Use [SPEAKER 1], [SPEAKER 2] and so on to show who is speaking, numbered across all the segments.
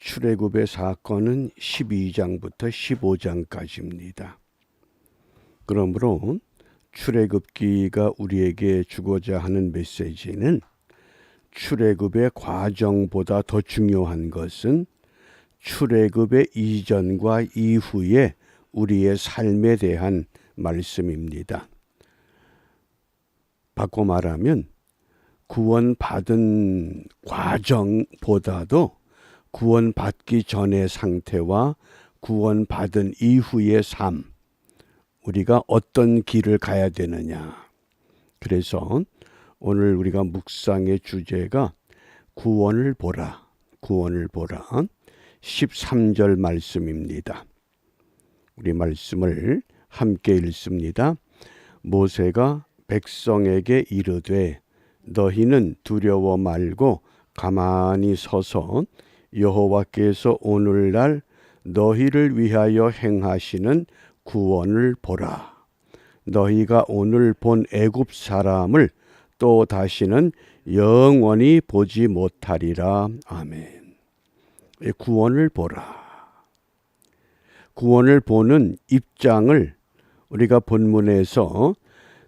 [SPEAKER 1] 출애굽의 사건은 12장부터 15장까지입니다. 그러므로 출애굽기가 우리에게 주고자 하는 메시지는 출애굽의 과정보다 더 중요한 것은 출애굽의 이전과 이후의 우리의 삶에 대한 말씀입니다. 바꿔 말하면 구원받은 과정보다도 구원받기 전의 상태와 구원받은 이후의 삶, 우리가 어떤 길을 가야 되느냐. 그래서 오늘 우리가 묵상의 주제가 구원을 보라, 구원을 보라. 13절 말씀입니다. 우리 말씀을 함께 읽습니다. 모세가 백성에게 이르되 너희는 두려워 말고 가만히 서서 여호와께서 오늘날 너희를 위하여 행하시는 구원을 보라. 너희가 오늘 본 애굽 사람을 또 다시는 영원히 보지 못하리라. 아멘. 구원을 보라. 구원을 보는 입장을 우리가 본문에서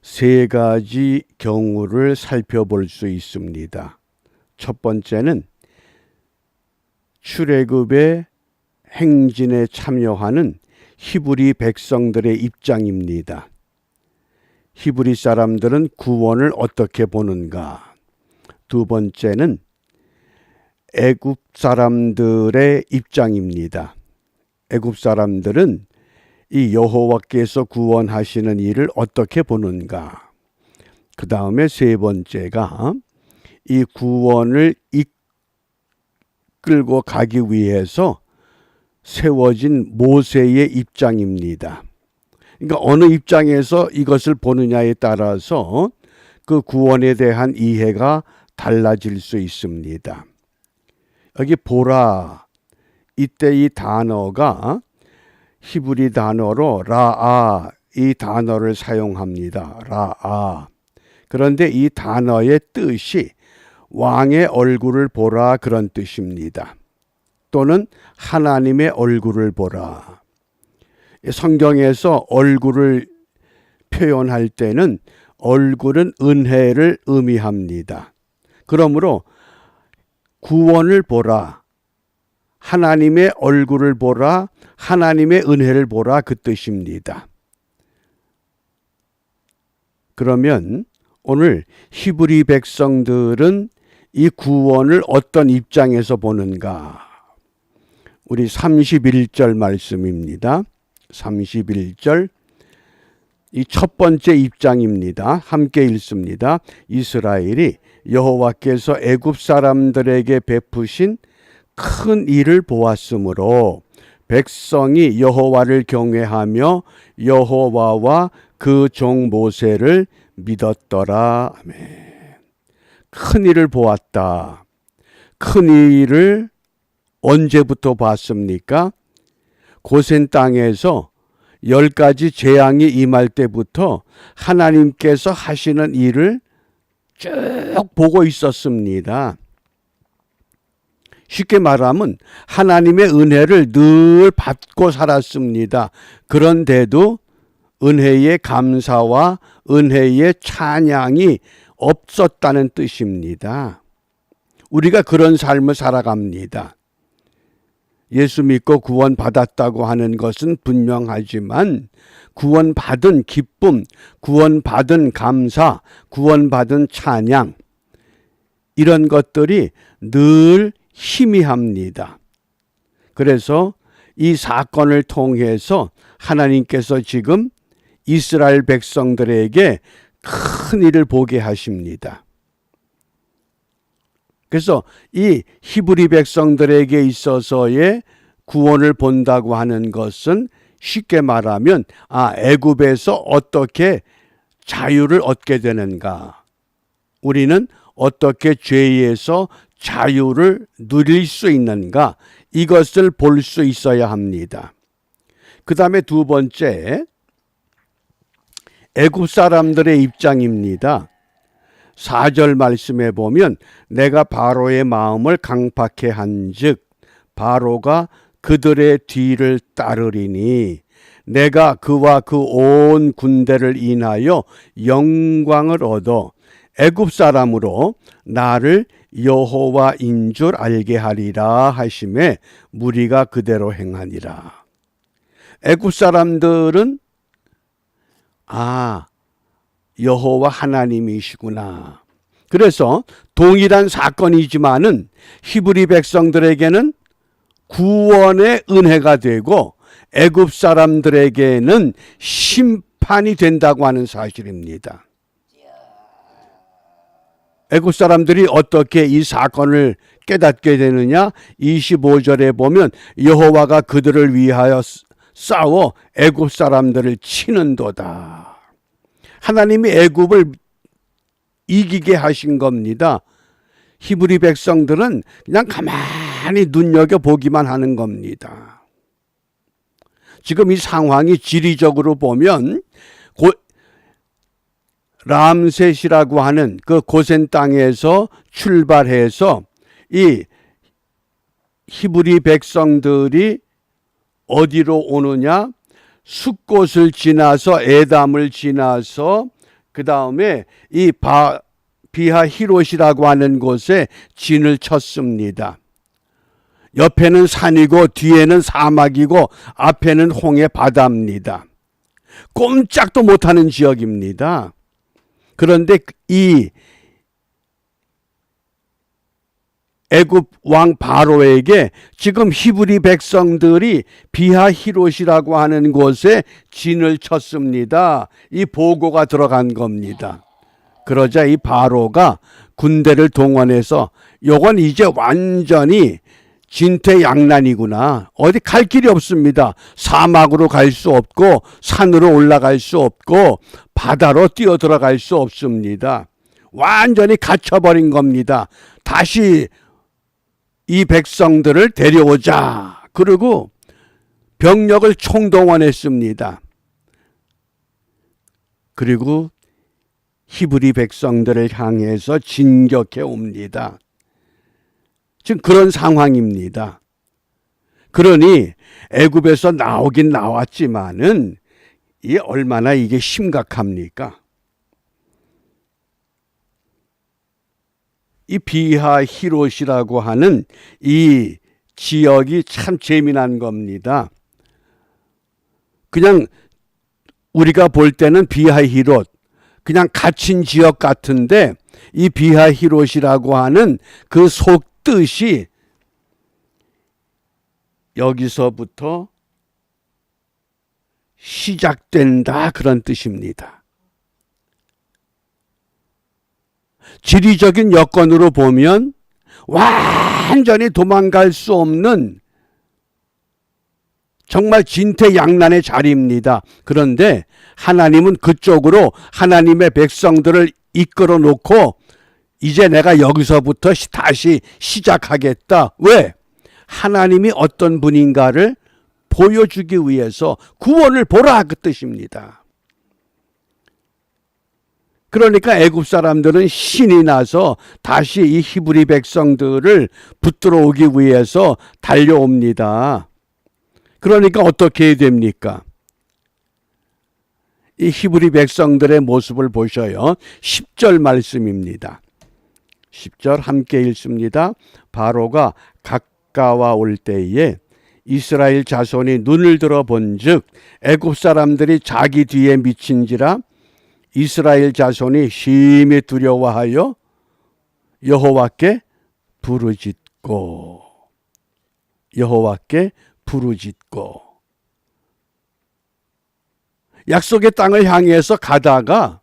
[SPEAKER 1] 세 가지 경우를 살펴볼 수 있습니다. 첫 번째는 출애굽의 행진에 참여하는 히브리 백성들의 입장입니다. 히브리 사람들은 구원을 어떻게 보는가? 두 번째는 애굽 사람들의 입장입니다. 애굽 사람들은 이 여호와께서 구원하시는 일을 어떻게 보는가? 그 다음에 세 번째가 이 구원을 이끌고 가기 위해서 세워진 모세의 입장입니다. 그러니까 어느 입장에서 이것을 보느냐에 따라서 그 구원에 대한 이해가 달라질 수 있습니다. 여기 보라, 이때 이 단어가 히브리 단어로 라아, 이 단어를 사용합니다. 라아. 그런데 이 단어의 뜻이 왕의 얼굴을 보라, 그런 뜻입니다. 또는 하나님의 얼굴을 보라. 성경에서 얼굴을 표현할 때는 얼굴은 은혜를 의미합니다. 그러므로 구원을 보라, 하나님의 얼굴을 보라, 하나님의 은혜를 보라, 그 뜻입니다. 그러면 오늘 히브리 백성들은 이 구원을 어떤 입장에서 보는가? 우리 31절 말씀입니다. 31절, 이 첫 번째 입장입니다. 함께 읽습니다. 이스라엘이 여호와께서 애굽 사람들에게 베푸신 큰 일을 보았으므로 백성이 여호와를 경외하며 여호와와 그 종 모세를 믿었더라. 아멘. 큰 일을 보았다. 큰 일을 언제부터 봤습니까? 고센 땅에서 10가지 재앙이 임할 때부터 하나님께서 하시는 일을 쭉 보고 있었습니다. 쉽게 말하면 하나님의 은혜를 늘 받고 살았습니다. 그런데도 은혜의 감사와 은혜의 찬양이 없었다는 뜻입니다. 우리가 그런 삶을 살아갑니다. 예수 믿고 구원받았다고 하는 것은 분명하지만 구원받은 기쁨, 구원받은 감사, 구원받은 찬양, 이런 것들이 늘 희미합니다. 그래서 이 사건을 통해서 하나님께서 지금 이스라엘 백성들에게 큰 일을 보게 하십니다. 그래서 이 히브리 백성들에게 있어서의 구원을 본다고 하는 것은 쉽게 말하면 애굽에서 어떻게 자유를 얻게 되는가, 우리는 어떻게 죄에서 자유를 누릴 수 있는가, 이것을 볼 수 있어야 합니다. 그 다음에 두 번째, 애굽 사람들의 입장입니다. 4절 말씀에 보면 내가 바로의 마음을 강팍해 한즉 바로가 그들의 뒤를 따르리니 내가 그와 그 온 군대를 인하여 영광을 얻어 애굽 사람으로 나를 여호와인 줄 알게 하리라 하심에 무리가 그대로 행하니라. 애굽 사람들은 여호와 하나님이시구나. 그래서 동일한 사건이지만은 히브리 백성들에게는 구원의 은혜가 되고 애굽 사람들에게는 심판이 된다고 하는 사실입니다. 애굽 사람들이 어떻게 이 사건을 깨닫게 되느냐? 25절에 보면 여호와가 그들을 위하여 싸워 애굽 사람들을 치는도다. 하나님이 애굽을 이기게 하신 겁니다. 히브리 백성들은 그냥 가만히 눈여겨보기만 하는 겁니다. 지금 이 상황이 지리적으로 보면 람셋이라고 하는 그 고센 땅에서 출발해서 이 히브리 백성들이 어디로 오느냐? 숫곳을 지나서 에담을 지나서 그 다음에 이 비하히롯이라고 하는 곳에 진을 쳤습니다. 옆에는 산이고 뒤에는 사막이고 앞에는 홍해 바다입니다. 꼼짝도 못하는 지역입니다. 그런데 이 애굽 왕 바로에게 지금 히브리 백성들이 비하히롯이라고 하는 곳에 진을 쳤습니다. 이 보고가 들어간 겁니다. 그러자 이 바로가 군대를 동원해서 요건 이제 완전히 진퇴양난이구나. 어디 갈 길이 없습니다. 사막으로 갈 수 없고 산으로 올라갈 수 없고 바다로 뛰어 들어갈 수 없습니다. 완전히 갇혀버린 겁니다. 다시 이 백성들을 데려오자. 그리고 병력을 총동원했습니다. 그리고 히브리 백성들을 향해서 진격해 옵니다. 지금 그런 상황입니다. 그러니 애굽에서 나오긴 나왔지만은 이게 얼마나 이게 심각합니까? 이 비하히롯이라고 하는 이 지역이 참 재미난 겁니다. 그냥 우리가 볼 때는 비하히롯 그냥 갇힌 지역 같은데 이 비하히롯이라고 하는 그 속뜻이 여기서부터 시작된다 그런 뜻입니다. 지리적인 여건으로 보면 완전히 도망갈 수 없는 정말 진퇴양난의 자리입니다. 그런데 하나님은 그쪽으로 하나님의 백성들을 이끌어 놓고 이제 내가 여기서부터 다시 시작하겠다. 왜? 하나님이 어떤 분인가를 보여주기 위해서 구원을 보라 그 뜻입니다. 그러니까 애굽 사람들은 신이 나서 다시 이 히브리 백성들을 붙들어 오기 위해서 달려옵니다. 그러니까 어떻게 해야 됩니까? 이 히브리 백성들의 모습을 보셔요. 10절 말씀입니다. 10절 함께 읽습니다. 바로가 가까워 올 때에 이스라엘 자손이 눈을 들어 본즉 애굽 사람들이 자기 뒤에 미친지라 이스라엘 자손이 심히 두려워하여 여호와께 부르짖고 약속의 땅을 향해서 가다가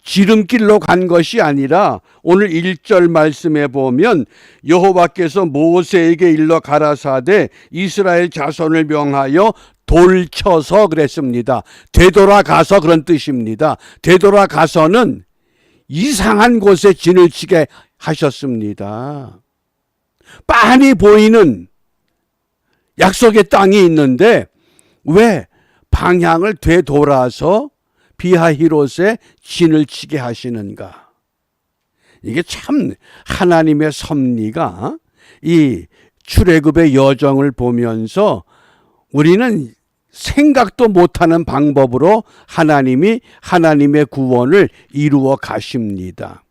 [SPEAKER 1] 지름길로 간 것이 아니라 오늘 1절 말씀에 보면 여호와께서 모세에게 일러 가라사대 이스라엘 자손을 명하여 돌쳐서 그랬습니다. 되돌아가서 그런 뜻입니다. 되돌아가서는 이상한 곳에 진을 치게 하셨습니다. 빤히 보이는 약속의 땅이 있는데 왜 방향을 되돌아서 비하히롯에 진을 치게 하시는가? 이게 참 하나님의 섭리가 이 출애굽의 여정을 보면서 우리는 생각도 못하는 방법으로 하나님이 하나님의 구원을 이루어 가십니다.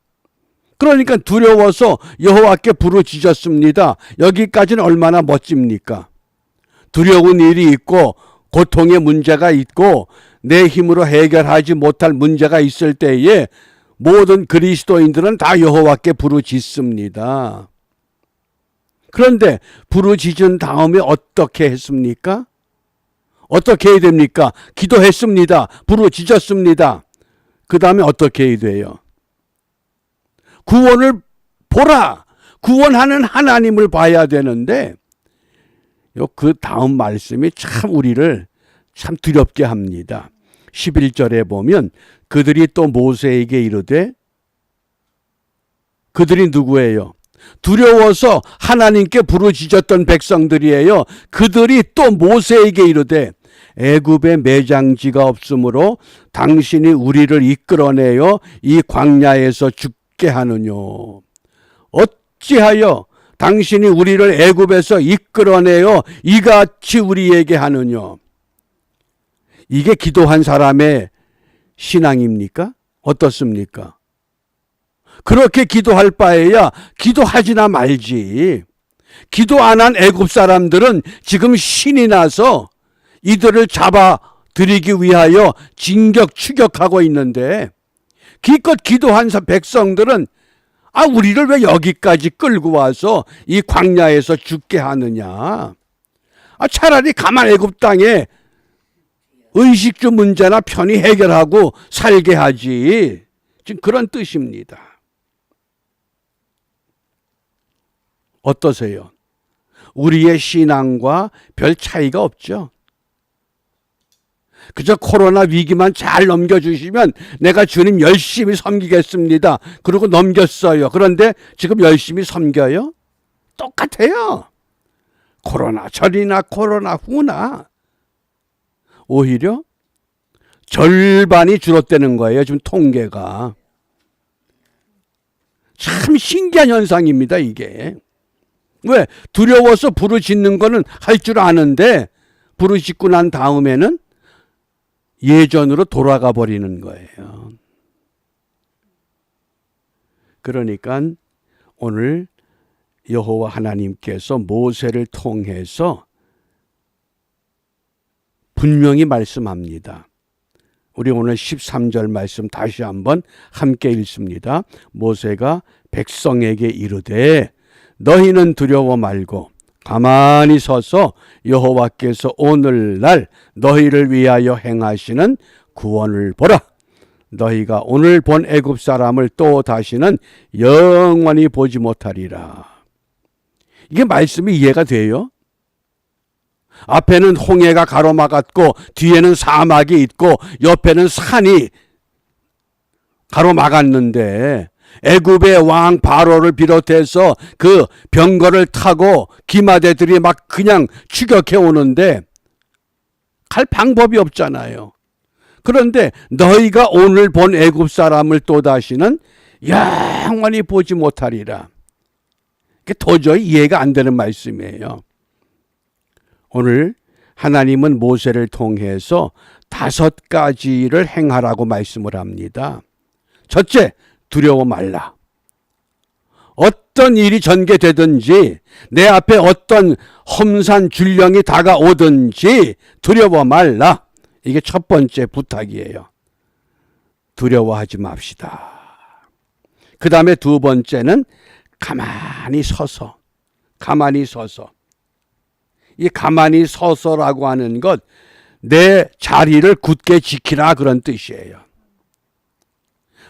[SPEAKER 1] 그러니까 두려워서 여호와께 부르짖었습니다. 여기까지는 얼마나 멋집니까? 두려운 일이 있고 고통의 문제가 있고 내 힘으로 해결하지 못할 문제가 있을 때에 모든 그리스도인들은 다 여호와께 부르짖습니다. 그런데 부르짖은 다음에 어떻게 했습니까? 어떻게 해야 됩니까? 기도했습니다. 부르짖었습니다. 그 다음에 어떻게 해야 돼요? 구원을 보라. 구원하는 하나님을 봐야 되는데 그 다음 말씀이 참 우리를 참 두렵게 합니다. 11절에 보면 그들이 또 모세에게 이르되, 그들이 누구예요? 두려워서 하나님께 부르짖었던 백성들이에요. 그들이 또 모세에게 이르되 애굽에 매장지가 없으므로 당신이 우리를 이끌어내어 이 광야에서 죽게 하느뇨. 어찌하여 당신이 우리를 애굽에서 이끌어내어 이같이 우리에게 하느뇨. 이게 기도한 사람의 신앙입니까? 어떻습니까? 그렇게 기도할 바에야 기도하지나 말지. 기도 안 한 애굽 사람들은 지금 신이 나서 이들을 잡아들이기 위하여 진격 추격하고 있는데 기껏 기도한 백성들은 우리를 왜 여기까지 끌고 와서 이 광야에서 죽게 하느냐. 차라리 가만 애굽 땅에 의식주 문제나 편히 해결하고 살게 하지. 지금 그런 뜻입니다. 어떠세요? 우리의 신앙과 별 차이가 없죠. 그저 코로나 위기만 잘 넘겨주시면 내가 주님 열심히 섬기겠습니다. 그리고 넘겼어요. 그런데 지금 열심히 섬겨요? 똑같아요. 코로나 전이나 코로나 후나 오히려 절반이 줄었다는 거예요. 지금 통계가. 참 신기한 현상입니다, 이게. 왜? 두려워서 부르짖는 거는 할 줄 아는데 부르짖고 난 다음에는 예전으로 돌아가 버리는 거예요. 그러니까 오늘 여호와 하나님께서 모세를 통해서 분명히 말씀합니다. 우리 오늘 13절 말씀 다시 한번 함께 읽습니다. 모세가 백성에게 이르되 너희는 두려워 말고 가만히 서서 여호와께서 오늘날 너희를 위하여 행하시는 구원을 보라. 너희가 오늘 본 애굽 사람을 또 다시는 영원히 보지 못하리라. 이게 말씀이 이해가 돼요? 앞에는 홍해가 가로막았고 뒤에는 사막이 있고 옆에는 산이 가로막았는데 애굽의 왕 바로를 비롯해서 그 병거를 타고 기마대들이 막 그냥 추격해 오는데 갈 방법이 없잖아요. 그런데 너희가 오늘 본 애굽 사람을 또다시는 영원히 보지 못하리라. 이게 도저히 이해가 안 되는 말씀이에요. 오늘 하나님은 모세를 통해서 5가지를 행하라고 말씀을 합니다. 첫째, 두려워 말라. 어떤 일이 전개되든지 내 앞에 어떤 험산 줄령이 다가오든지 두려워 말라. 이게 첫 번째 부탁이에요. 두려워하지 맙시다. 그 다음에 두 번째는 가만히 서서. 이 가만히 서서라고 하는 것, 내 자리를 굳게 지키라 그런 뜻이에요.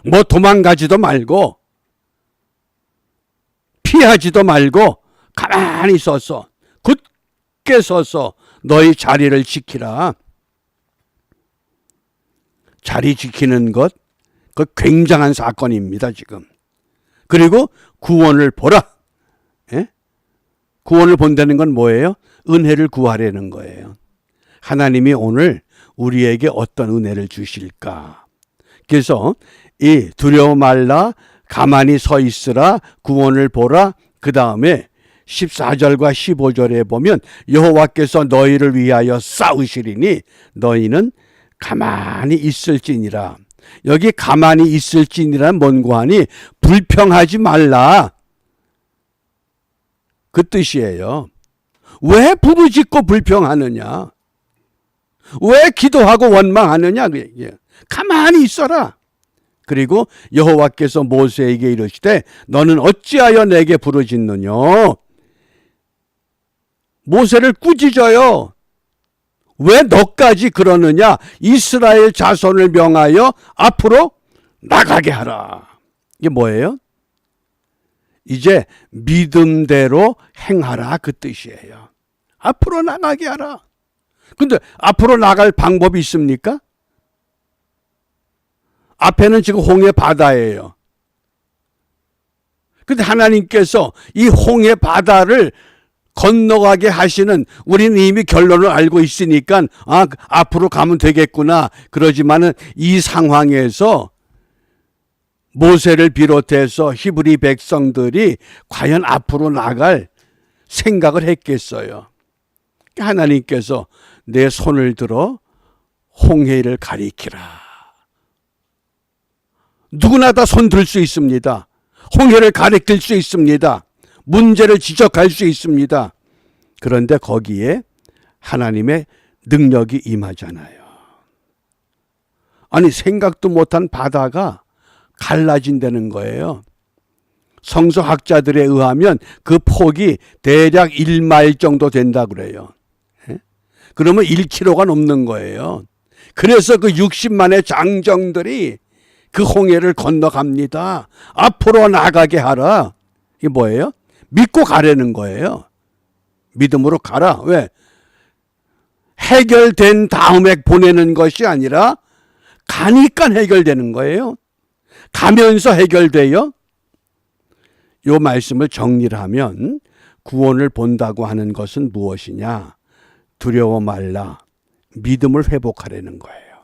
[SPEAKER 1] 뭐 도망가지도 말고 피하지도 말고 가만히 서서 굳게 서서 너희 자리를 지키라. 자리 지키는 것, 그 굉장한 사건입니다 지금. 그리고 구원을 보라. 예? 구원을 본다는 건 뭐예요? 은혜를 구하려는 거예요. 하나님이 오늘 우리에게 어떤 은혜를 주실까? 그래서 이 두려워 말라, 가만히 서 있으라, 구원을 보라, 그 다음에 14절과 15절에 보면 여호와께서 너희를 위하여 싸우시리니 너희는 가만히 있을지니라. 여기 가만히 있을지니란 뭔고 하니 불평하지 말라, 그 뜻이에요. 왜 부르짖고 불평하느냐? 왜 기도하고 원망하느냐? 가만히 있어라. 그리고 여호와께서 모세에게 이르시되 너는 어찌하여 내게 부르짖느냐? 모세를 꾸짖어요. 왜 너까지 그러느냐? 이스라엘 자손을 명하여 앞으로 나가게 하라. 이게 뭐예요? 이제 믿음대로 행하라, 그 뜻이에요. 앞으로 나가게 하라. 근데 앞으로 나갈 방법이 있습니까? 앞에는 지금 홍해 바다예요. 근데 하나님께서 이 홍해 바다를 건너가게 하시는, 우리는 이미 결론을 알고 있으니까 앞으로 가면 되겠구나. 그러지만은 이 상황에서 모세를 비롯해서 히브리 백성들이 과연 앞으로 나갈 생각을 했겠어요. 하나님께서 내 손을 들어 홍해를 가리키라. 누구나 다 손 들 수 있습니다. 홍해를 가리킬 수 있습니다. 문제를 지적할 수 있습니다. 그런데 거기에 하나님의 능력이 임하잖아요. 아니, 생각도 못한 바다가 갈라진다는 거예요. 성서학자들에 의하면 그 폭이 대략 1마일 정도 된다 그래요. 그러면 1km가 넘는 거예요. 그래서 그 60만의 장정들이 그 홍해를 건너갑니다. 앞으로 나가게 하라. 이게 뭐예요? 믿고 가라는 거예요. 믿음으로 가라. 왜? 해결된 다음에 보내는 것이 아니라 가니까 해결되는 거예요. 가면서 해결돼요. 이 말씀을 정리를 하면 구원을 본다고 하는 것은 무엇이냐? 두려워 말라. 믿음을 회복하려는 거예요.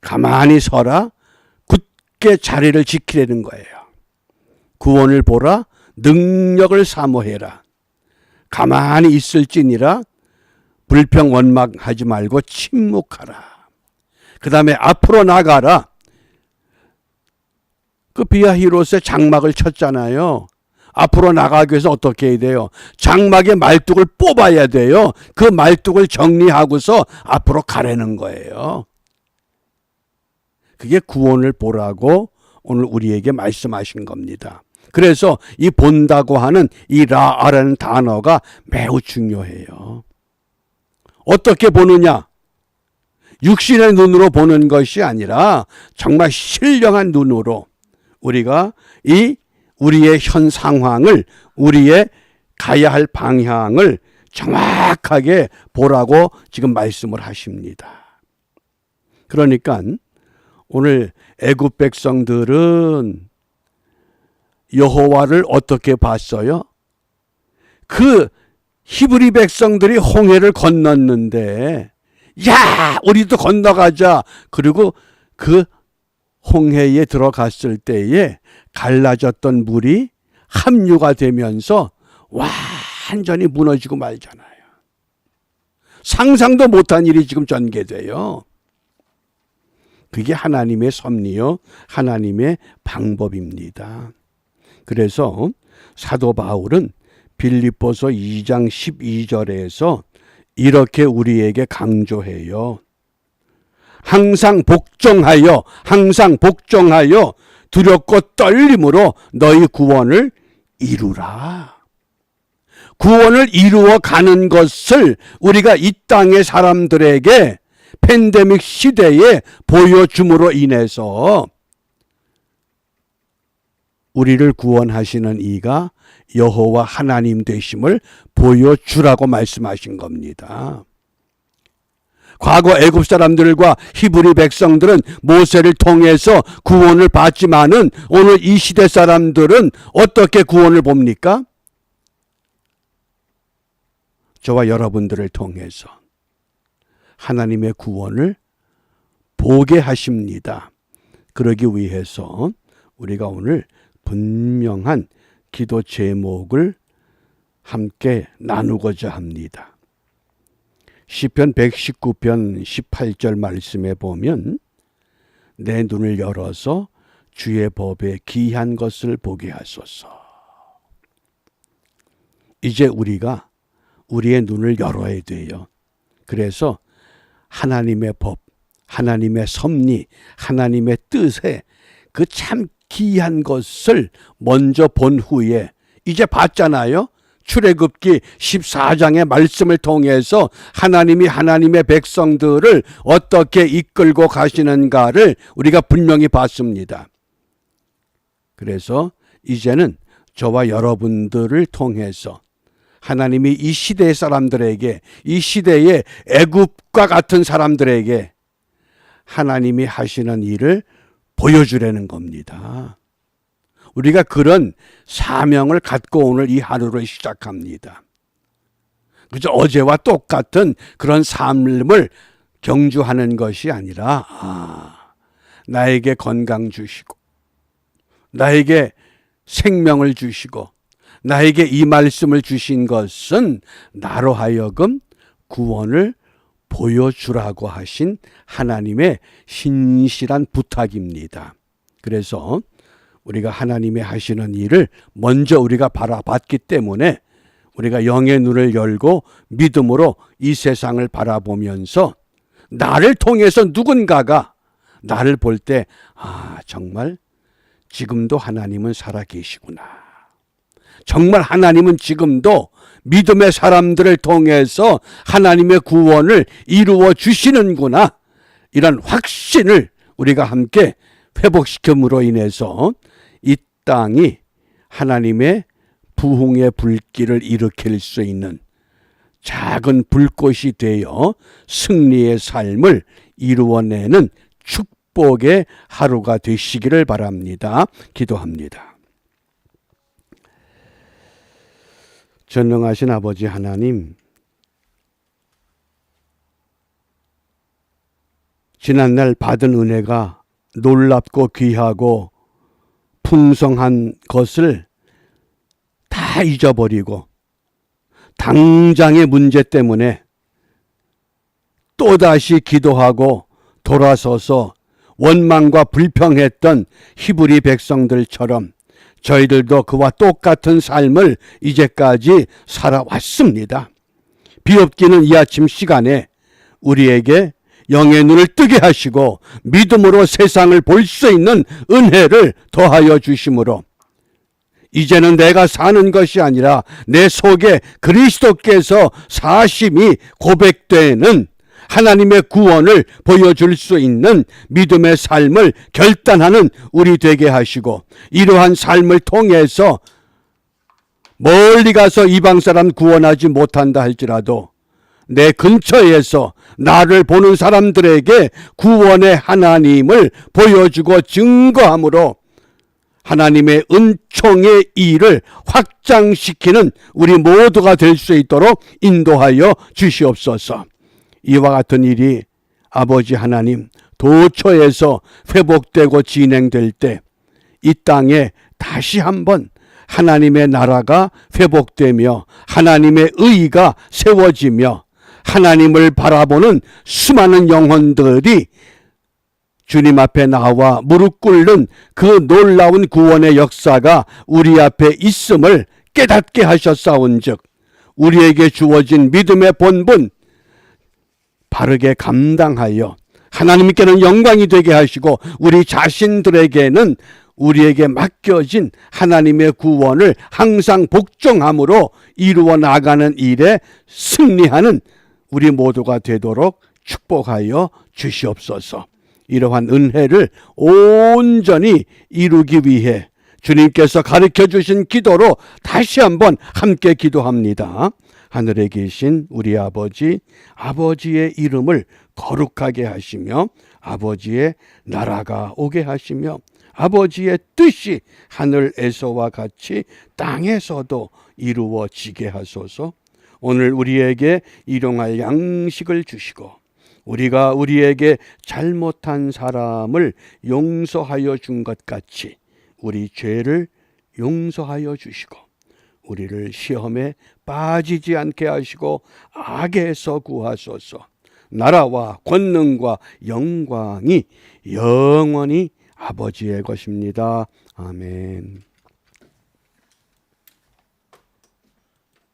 [SPEAKER 1] 가만히 서라. 굳게 자리를 지키려는 거예요. 구원을 보라. 능력을 사모해라. 가만히 있을지니라. 불평 원망하지 말고 침묵하라. 그 다음에 앞으로 나가라. 그 비아히롯의 장막을 쳤잖아요. 앞으로 나가기 위해서 어떻게 해야 돼요? 장막의 말뚝을 뽑아야 돼요. 그 말뚝을 정리하고서 앞으로 가라는 거예요. 그게 구원을 보라고 오늘 우리에게 말씀하신 겁니다. 그래서 이 본다고 하는 이 라라는 단어가 매우 중요해요. 어떻게 보느냐? 육신의 눈으로 보는 것이 아니라 정말 신령한 눈으로 우리가 우리의 현 상황을, 우리의 가야 할 방향을 정확하게 보라고 지금 말씀을 하십니다. 그러니까 오늘 애굽 백성들은 여호와를 어떻게 봤어요? 그 히브리 백성들이 홍해를 건넜는데, 야, 우리도 건너가자. 그리고 그 홍해에 들어갔을 때에 갈라졌던 물이 함유가 되면서 완전히 무너지고 말잖아요. 상상도 못한 일이 지금 전개돼요. 그게 하나님의 섭리요, 하나님의 방법입니다. 그래서 사도 바울은 빌립보서 2장 12절에서 이렇게 우리에게 강조해요. 항상 복종하여 두렵고 떨림으로 너희 구원을 이루라. 구원을 이루어 가는 것을 우리가 이 땅의 사람들에게 팬데믹 시대에 보여줌으로 인해서 우리를 구원하시는 이가 여호와 하나님 되심을 보여주라고 말씀하신 겁니다. 과거 애굽 사람들과 히브리 백성들은 모세를 통해서 구원을 받지만은 오늘 이 시대 사람들은 어떻게 구원을 봅니까? 저와 여러분들을 통해서 하나님의 구원을 보게 하십니다. 그러기 위해서 우리가 오늘 분명한 기도 제목을 함께 나누고자 합니다. 시편 119편 18절 말씀에 보면 내 눈을 열어서 주의 법에 기이한 것을 보게 하소서. 이제 우리가 우리의 눈을 열어야 돼요. 그래서 하나님의 법, 하나님의 섭리, 하나님의 뜻에 그 참 기이한 것을 먼저 본 후에 이제 봤잖아요. 출애굽기 14장의 말씀을 통해서 하나님이 하나님의 백성들을 어떻게 이끌고 가시는가를 우리가 분명히 봤습니다. 그래서 이제는 저와 여러분들을 통해서 하나님이 이 시대의 사람들에게, 이 시대의 애굽과 같은 사람들에게 하나님이 하시는 일을 보여주려는 겁니다. 우리가 그런 사명을 갖고 오늘 이 하루를 시작합니다. 그저 어제와 똑같은 그런 삶을 경주하는 것이 아니라 나에게 건강 주시고 나에게 생명을 주시고 나에게 이 말씀을 주신 것은 나로 하여금 구원을 보여주라고 하신 하나님의 신실한 부탁입니다. 그래서 우리가 하나님이 하시는 일을 먼저 우리가 바라봤기 때문에 우리가 영의 눈을 열고 믿음으로 이 세상을 바라보면서 나를 통해서 누군가가 나를 볼 때 정말 지금도 하나님은 살아계시구나. 정말 하나님은 지금도 믿음의 사람들을 통해서 하나님의 구원을 이루어 주시는구나. 이런 확신을 우리가 함께 회복시킴으로 인해서 이 땅이 하나님의 부흥의 불길을 일으킬 수 있는 작은 불꽃이 되어 승리의 삶을 이루어내는 축복의 하루가 되시기를 바랍니다. 기도합니다. 전능하신 아버지 하나님, 지난날 받은 은혜가 놀랍고 귀하고 풍성한 것을 다 잊어버리고 당장의 문제 때문에 또다시 기도하고 돌아서서 원망과 불평했던 히브리 백성들처럼 저희들도 그와 똑같은 삶을 이제까지 살아왔습니다. 비옵기는 이 아침 시간에 우리에게 영의 눈을 뜨게 하시고 믿음으로 세상을 볼 수 있는 은혜를 더하여 주심으로 이제는 내가 사는 것이 아니라 내 속에 그리스도께서 사심이 고백되는 하나님의 구원을 보여줄 수 있는 믿음의 삶을 결단하는 우리 되게 하시고 이러한 삶을 통해서 멀리 가서 이방 사람 구원하지 못한다 할지라도 내 근처에서 나를 보는 사람들에게 구원의 하나님을 보여주고 증거함으로 하나님의 은총의 일을 확장시키는 우리 모두가 될 수 있도록 인도하여 주시옵소서. 이와 같은 일이 아버지 하나님 도처에서 회복되고 진행될 때 이 땅에 다시 한번 하나님의 나라가 회복되며 하나님의 의가 세워지며 하나님을 바라보는 수많은 영혼들이 주님 앞에 나와 무릎 꿇는 그 놀라운 구원의 역사가 우리 앞에 있음을 깨닫게 하셨사온즉 우리에게 주어진 믿음의 본분 바르게 감당하여 하나님께는 영광이 되게 하시고 우리 자신들에게는 우리에게 맡겨진 하나님의 구원을 항상 복종함으로 이루어 나가는 일에 승리하는 우리 모두가 되도록 축복하여 주시옵소서. 이러한 은혜를 온전히 이루기 위해 주님께서 가르쳐 주신 기도로 다시 한번 함께 기도합니다. 하늘에 계신 우리 아버지, 아버지의 이름을 거룩하게 하시며 아버지의 나라가 오게 하시며 아버지의 뜻이 하늘에서와 같이 땅에서도 이루어지게 하소서. 오늘 우리에게 일용할 양식을 주시고 우리가 우리에게 잘못한 사람을 용서하여 준 것 같이 우리 죄를 용서하여 주시고 우리를 시험에 빠지지 않게 하시고 악에서 구하소서. 나라와 권능과 영광이 영원히 아버지의 것입니다. 아멘.